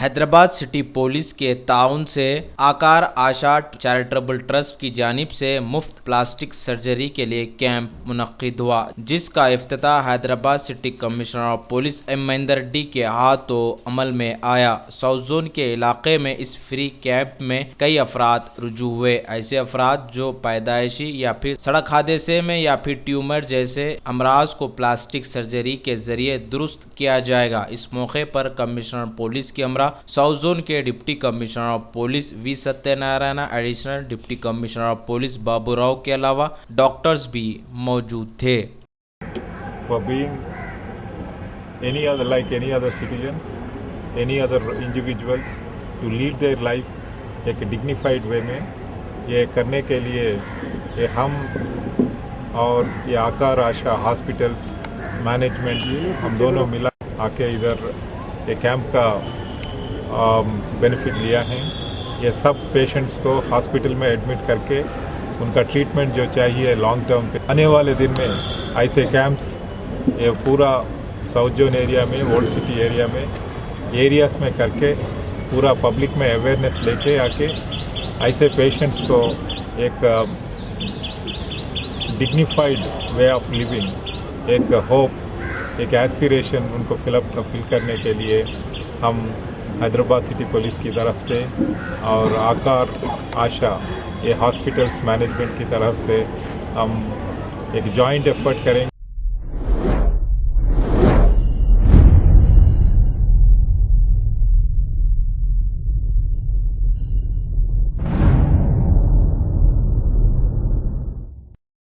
Hyderabad city police के ताउन से आकार आशा चैरिटेबल ट्रस्ट की जानिब से मुफ्त प्लास्टिक सर्जरी के लिए कैंप मुनक्किद हुआ, जिसका इफ्तिताह Hyderabad city commissioner of police M Mahendra डी के हाथों अमल में आया। साउथ जोन के इलाके में इस फ्री कैंप में कई अफराद रुजू हुए। ऐसे अफराद जो पैदाइशी या फिर सड़क हादसे में या फिर ट्यूमर जैसे अमराज को प्लास्टिक सर्जरी के जरिए दुरुस्त किया जाएगा। इस मौके पर कमिश्नर पुलिस के हमरा साउथ जोन के deputy commissioner of police V Satyanarayana, additional deputy commissioner of police Babu Rao के अलावा डॉक्टर्स भी मौजूद थे। For being any other citizens, any other individuals to lead their life एक डिग्निफाइड वे में, ये करने के लिए ये हम और ये आकार आशा हॉस्पिटल्स मैनेजमेंट हम दोनों मिला आके इधर ये कैंप का बेनिफिट लिया है। ये सब पेशेंट्स को हॉस्पिटल में एडमिट करके उनका ट्रीटमेंट जो चाहिए लॉन्ग टर्म पे, आने वाले दिन में ऐसे कैंप्स ये पूरा साउथ जोन एरिया में, ओल्ड सिटी एरिया में, एरियाज में करके पूरा पब्लिक में अवेयरनेस लेके आके ऐसे पेशेंट्स को एक डिग्निफाइड वे ऑफ लिविंग, एक होप, एक एस्पिरेशन उनको फिल करने के लिए हम हैदराबाद सिटी पुलिस की तरफ से और आकार आशा ये हॉस्पिटल्स मैनेजमेंट की तरफ से हम एक जॉइंट एफर्ट करेंगे।